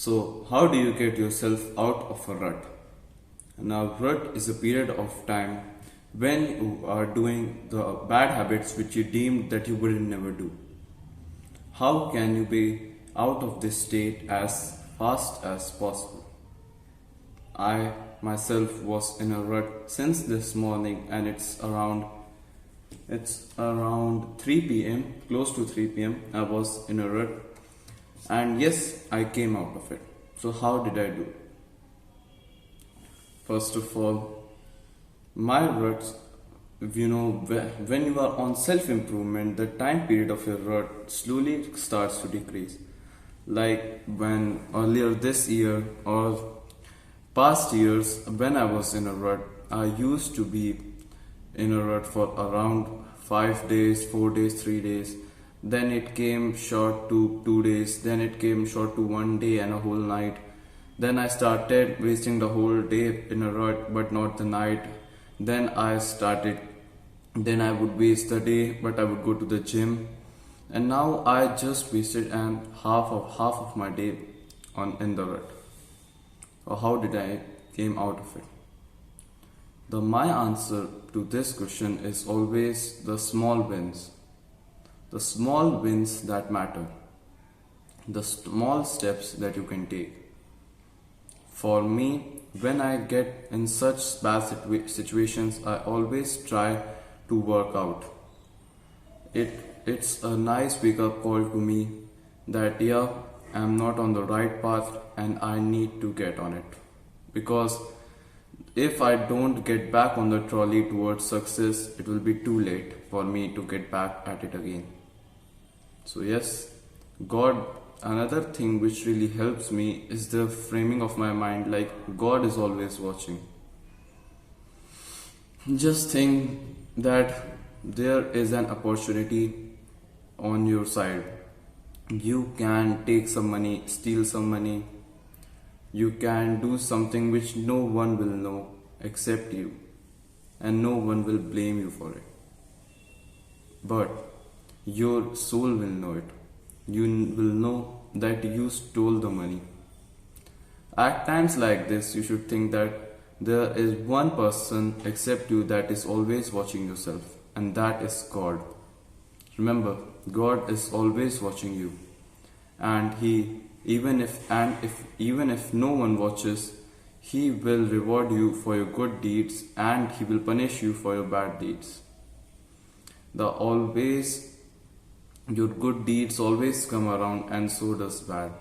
So, how do you get yourself out of a rut? Now, rut is a period of time when you are doing the bad habits which you deemed that you would never do. How can you be out of this state as fast as possible? I myself was in a rut since this morning, and it's around 3 p.m., close to 3 p.m. I was in a rut, and yes, I came out of it. So, how did I do? First of all, my ruts, when you are on self improvement, the time period of your rut slowly starts to decrease. Like when earlier this year or past years, when I was in a rut, I used to be in a rut for around 5 days, 4 days, 3 days. Then it came short to 2 days, then it came short to one day and a whole night. Then I started wasting the whole day in a rut but not the night. Then I would waste the day but I would go to the gym. And now I just wasted and half of my day on in the rut. Or how did I came out of it? My answer to this question is always the small wins. The small wins that matter. The small steps that you can take. For me, when I get in such bad situations, I always try to work out. It's a nice wake up call to me that yeah, I'm not on the right path and I need to get on it. Because if I don't get back on the trolley towards success, it will be too late for me to get back at it again. So, yes, God, another thing which really helps me is the framing of my mind like God is always watching. Just think that there is an opportunity on your side. You can take some money, steal some money. You can do something which no one will know except you, and no one will blame you for it. But your soul will know it. You will know that you stole the money. At times like this, you should think that there is one person except you that is always watching yourself, and that is God. Remember, God is always watching you, and even if no one watches, He will reward you for your good deeds, and He will punish you for your bad deeds. Your good deeds always come around, and so does bad.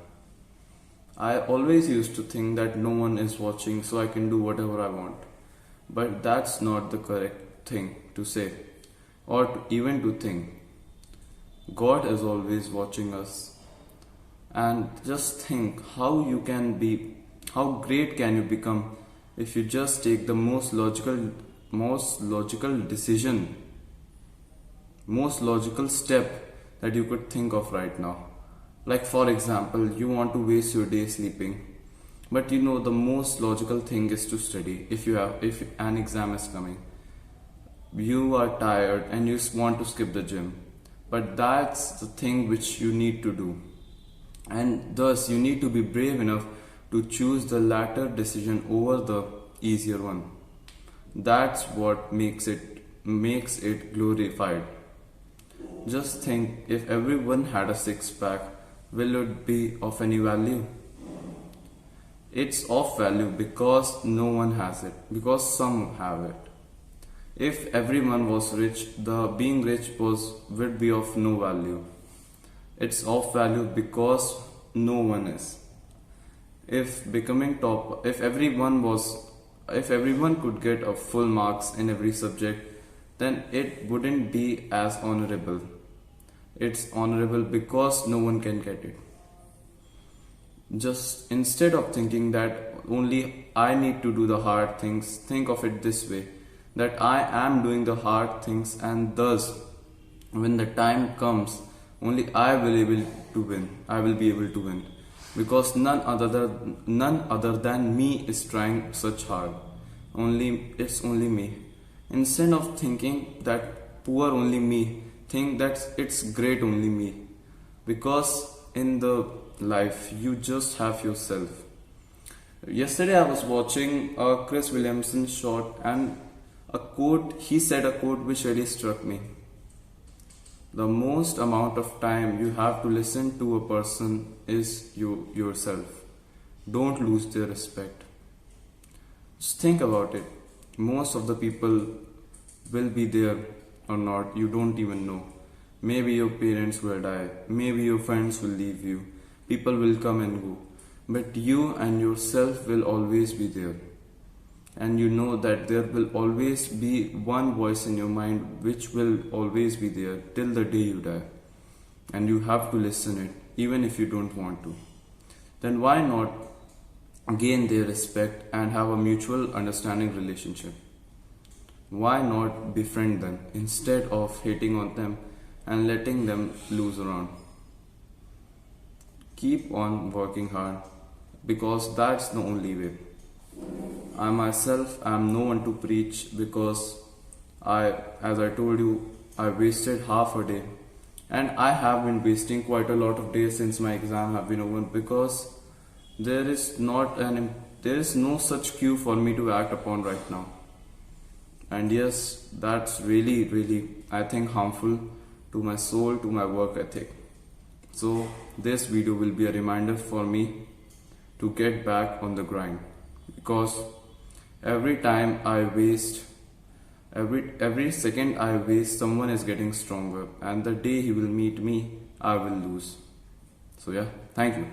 I always used to think that no one is watching, so I can do whatever I want. But that's not the correct thing to say, or even to think. God is always watching us. And just think how great can you become if you just take the most logical decision, most logical step that you could think of right now. Like for example, you want to waste your day sleeping, but the most logical thing is to study. If an exam is coming, you are tired and you want to skip the gym, but that's the thing which you need to do, and thus you need to be brave enough to choose the latter decision over the easier one. That's what makes it glorified. Just think, if everyone had a six pack, will it be of any value? It's of value because no one has it, because some have it. If everyone was rich, the being rich would be of no value. It's of value because no one is. If everyone could get a full marks in every subject, then it wouldn't be as honorable. It's honorable because no one can get it. Just instead of thinking that only I need to do the hard things, think of it this way, that I am doing the hard things, and thus when the time comes, only I will be able to win. Because none other than me is trying such hard. It's only me. Instead of thinking that poor only me, think that it's great only me. Because in the life, you just have yourself. Yesterday I was watching a Chris Williamson short, and he said a quote which really struck me. The most amount of time you have to listen to a person is yourself. Don't lose their respect. Just think about it. Most of the people will be there or not, you don't even know. Maybe your parents will die, maybe your friends will leave you, people will come and go. But you and yourself will always be there. And you know that there will always be one voice in your mind which will always be there till the day you die. And you have to listen it, even if you don't want to. Then why not gain their respect and have a mutual understanding relationship? Why not befriend them instead of hating on them and letting them lose around? Keep on working hard, because that's the only way. I myself am no one to preach, because as I told you, I wasted half a day, and I have been wasting quite a lot of days since my exam have been over, because there is no such cue for me to act upon right now. And yes, that's really, I think, harmful to my soul, to my work ethic. So this video will be a reminder for me to get back on the grind, because every time I waste, every second I waste, someone is getting stronger, and the day he will meet me, I will lose. So yeah, thank you.